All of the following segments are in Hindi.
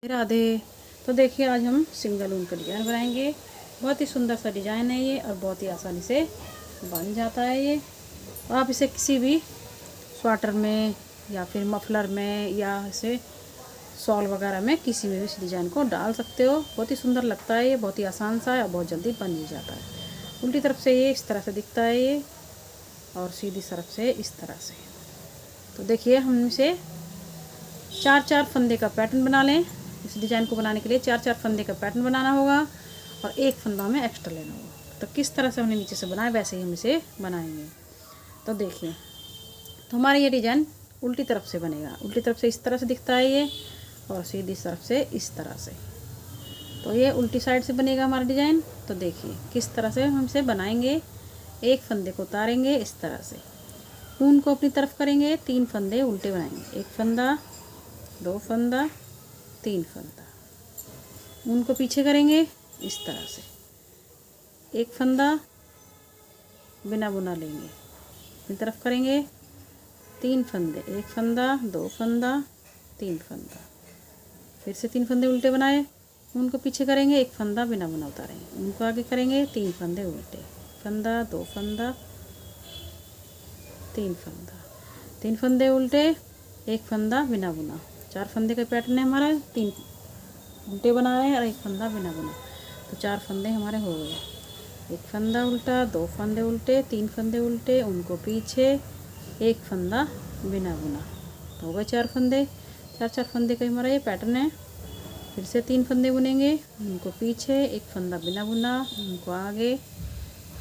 राधे। तो देखिए आज हम सिंगल ऊन का डिज़ाइन बनाएंगे। बहुत ही सुंदर सा डिज़ाइन है ये और बहुत ही आसानी से बन जाता है ये। और आप इसे किसी भी स्वेटर में या फिर मफलर में या इसे शॉल वगैरह में किसी में भी इस डिज़ाइन को डाल सकते हो। बहुत ही सुंदर लगता है ये, बहुत ही आसान सा है और बहुत जल्दी बन भी जाता है। उल्टी तरफ से ये इस तरह से दिखता है ये और सीधी तरफ से इस तरह से। तो देखिए हम इसे 4-4 फंदे का पैटर्न बना लें। इस डिज़ाइन को बनाने के लिए 4-4 फंदे का पैटर्न बनाना होगा और एक फंदा हमें एक्स्ट्रा लेना होगा। तो किस तरह से हमने नीचे से बनाया वैसे ही हम इसे बनाएंगे। तो देखिए, तो हमारा ये डिज़ाइन उल्टी तरफ से बनेगा। उल्टी तरफ से इस तरह से दिखता है ये और सीधी तरफ से इस तरह से। तो ये उल्टी साइड से बनेगा हमारा डिज़ाइन। तो देखिए किस तरह से हम इसे बनाएंगे। एक फंदे को उतारेंगे इस तरह से, ऊन को अपनी तरफ करेंगे, 3 फंदे उल्टे बनाएंगे। एक फंदा, 2 फंदा, 3 फंदा। ऊन को पीछे करेंगे इस तरह से, एक फंदा बिना बुना लेंगे, अपनी तरफ करेंगे, 3 फंदे, एक फंदा, 2 फंदा, 3 फंदा। फिर से 3 फंदे उल्टे बनाए, ऊन को पीछे करेंगे, एक फंदा बिना बुना उतारेंगे, ऊन को आगे करेंगे, 3 फंदे उल्टे, फंदा, 2 फंदा, 3 फंदा, 3 फंदे उल्टे, एक फंदा बिना बुना। 4 फंदे का पैटर्न है हमारा। 3 उल्टे बना रहे हैं और एक फंदा बिना बुना। तो 4 फंदे हमारे हो गए। एक फंदा उल्टा, 2 फंदे उल्टे, 3 फंदे उल्टे, उनको पीछे, एक फंदा बिना बुना। तो हो गए 4 फंदे। 4-4 फंदे का हमारा ये पैटर्न है। फिर से 3 फंदे बुनेंगे, उनको पीछे, एक फंदा बिना बुना, उनको आगे,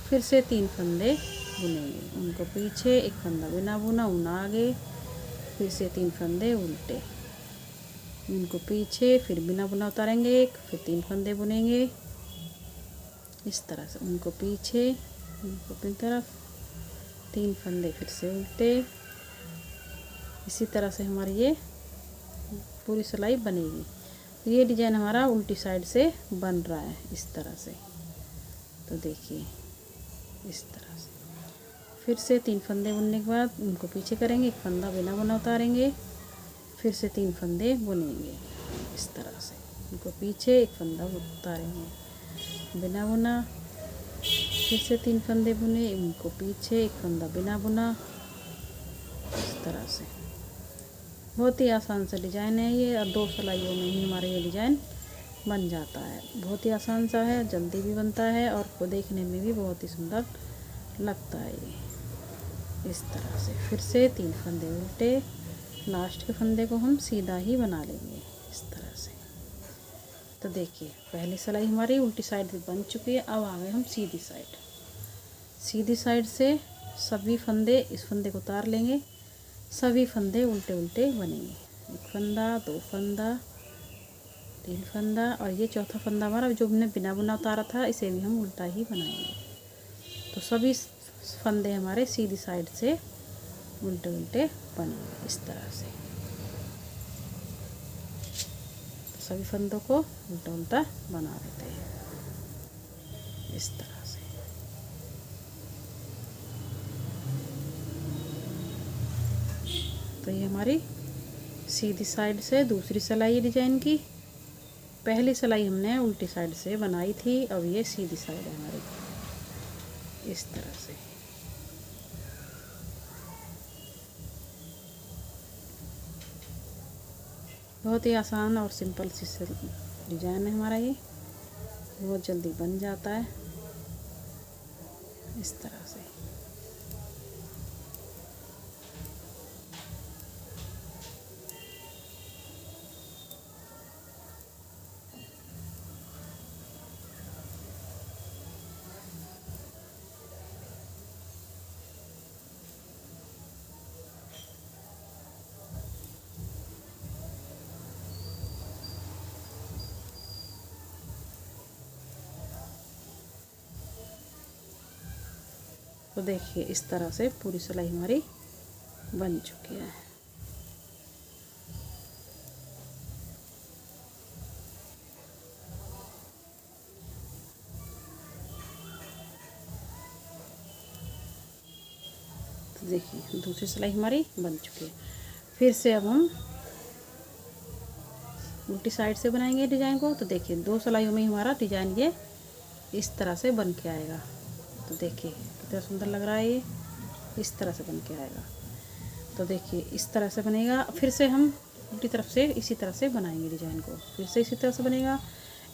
फिर से 3 फंदे बुनेंगे, उनको पीछे, एक फंदा बिना बुना, उन आगे, फिर से 3 फंदे उल्टे, उनको पीछे, फिर बिना बुना उतारेंगे एक, फिर 3 फंदे बुनेंगे इस तरह से, उनको पीछे, उनको अपनी तरफ, 3 फंदे फिर से उल्टे। इसी तरह से हमारी ये पूरी सिलाई बनेगी। तो ये डिज़ाइन हमारा उल्टी साइड से बन रहा है इस तरह से। तो देखिए इस तरह से। फिर से 3 फंदे बुनने के बाद उनको पीछे करेंगे, एक फंदा बिना बुना उतारेंगे, फिर से 3 फंदे बुनेंगे इस तरह से, उनको पीछे, एक फंदा उतारेंगे बिना बुना, फिर से 3 फंदे बुने, उनको पीछे, एक फंदा बिना बुना इस तरह से। बहुत ही आसान सा डिज़ाइन है ये और 2 सिलाइयों में ही हमारा ये डिज़ाइन बन जाता है। बहुत ही आसान सा है, जल्दी भी बनता है और को देखने में भी बहुत ही सुंदर लगता है ये इस तरह से। फिर से 3 फंदे उल्टे, लास्ट के फंदे को हम सीधा ही बना लेंगे इस तरह से। तो देखिए पहली सिलाई हमारी उल्टी साइड से बन चुकी है। अब आ गए हम सीधी साइड। सीधी साइड से सभी फंदे, इस फंदे को उतार लेंगे, सभी फंदे उल्टे उल्टे बनेंगे। एक फंदा, 2 फंदा, 3 फंदा और ये चौथा फंदा हमारा जो हमने बिना बुना उतारा था, इसे भी हम उल्टा ही बनाएंगे। तो सभी फंदे हमारे सीधी साइड से उल्टे उल्टे बनेंगे इस तरह से। तो सभी फंदों को उल्टा उल्टा बना देते हैं इस तरह से। तो ये हमारी सीधी साइड से दूसरी सिलाई डिजाइन की। पहली सिलाई हमने उल्टी साइड से बनाई थी, अब ये सीधी साइड है हमारी इस तरह से। बहुत ही आसान और सिंपल सी डिजाइन है हमारा ये, बहुत जल्दी बन जाता है इस तरह से। तो देखिए इस तरह से पूरी सिलाई हमारी बन चुकी है। तो देखिए दूसरी सिलाई हमारी बन चुकी है। फिर से अब हम उल्टी साइड से बनाएंगे डिज़ाइन को। तो देखिए 2 सिलाइयों में ही हमारा डिज़ाइन ये इस तरह से बन के आएगा। तो देखिए कितना सुंदर लग रहा है, ये इस तरह से बन के आएगा। तो देखिए इस तरह से बनेगा। फिर से हम उल्टी तरफ से इसी तरह से बनाएंगे डिज़ाइन को, फिर से इसी तरह से बनेगा।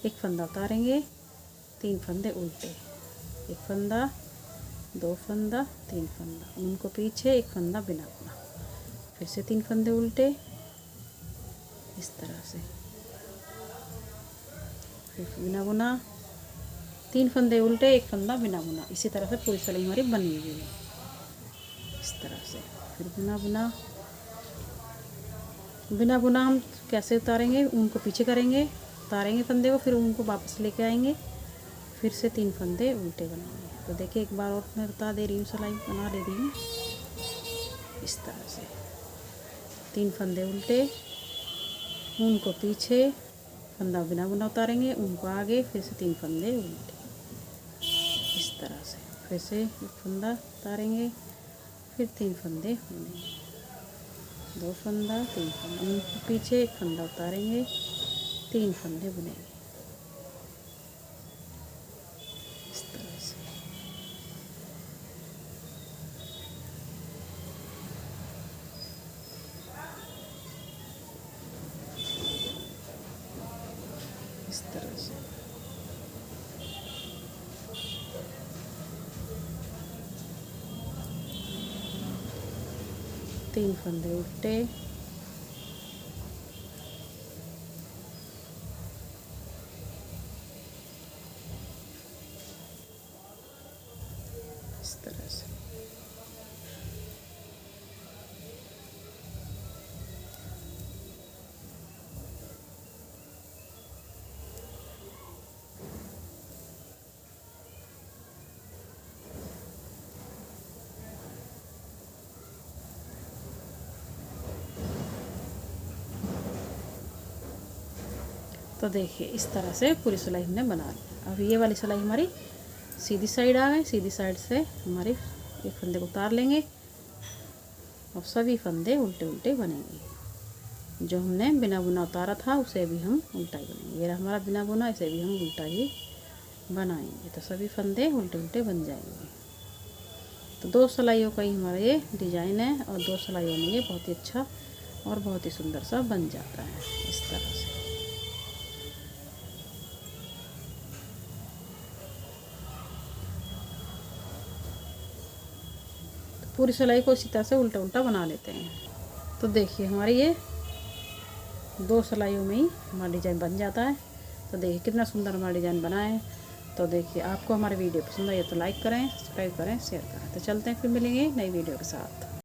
एक फंदा उतारेंगे, 3 फंदे उल्टे, एक फंदा, 2 फंदा, 3 फंदा, उनको पीछे, एक फंदा बिना बुना, फिर से 3 फंदे उल्टे इस तरह से, फिर बिना बुना, 3 फंदे उल्टे, एक फंदा बिना बुना। इसी तरह से पूरी सिलाई हमारी बनी हुई है इस तरह से। फिर बिना बुना, बिना बुना हम कैसे उतारेंगे, उनको पीछे करेंगे, उतारेंगे फंदे को, फिर उनको वापस लेके आएंगे, फिर से 3 फंदे उल्टे बनाएंगे। तो देखिए एक बार और मैं बता दे रही हूँ, सिलाई बना दे रही हूँ इस तरह से। 3 फंदे उल्टे, उनको पीछे, फंदा बिना बुना उतारेंगे, उनको आगे, फिर से 3 फंदे उल्टे इस तरह से, फिर से एक फंदा उतारेंगे, फिर 3 फंदे बुनेंगे, 2 फंदा, 3 फंदा, उनको पीछे, एक फंदा उतारेंगे, 3 फंदे बुनेंगे इस तरह से। इस तरह से तीन फंदे उल्टे, इस तरह से। तो देखिए इस तरह से पूरी सिलाई हमने बना ली। अब ये वाली सिलाई हमारी सीधी साइड आ गई। सीधी साइड से हमारे एक फंदे को उतार लेंगे और सभी फंदे उल्टे उल्टे बनेंगे। जो हमने बिना बुना उतारा था उसे भी हम उल्टा ही बनेंगे। ये हमारा बिना बुना, इसे भी हम उल्टा ही बनाएंगे। तो सभी फंदे उल्टे उल्टे बन जाएंगे। तो 2 सिलाइयों का ही हमारा ये डिज़ाइन है और 2 सिलाइयों में ये बहुत ही अच्छा और बहुत ही सुंदर सा बन जाता है इस तरह से। पूरी सिलाई को इसी तरह से उल्टा उल्टा बना लेते हैं। तो देखिए हमारी ये 2 सिलाइयों में ही हमारा डिज़ाइन बन जाता है। तो देखिए कितना सुंदर हमारा डिज़ाइन बना है। तो देखिए आपको हमारी वीडियो पसंद आई तो लाइक करें, सब्सक्राइब करें, शेयर करें। तो चलते हैं, फिर मिलेंगे नई वीडियो के साथ।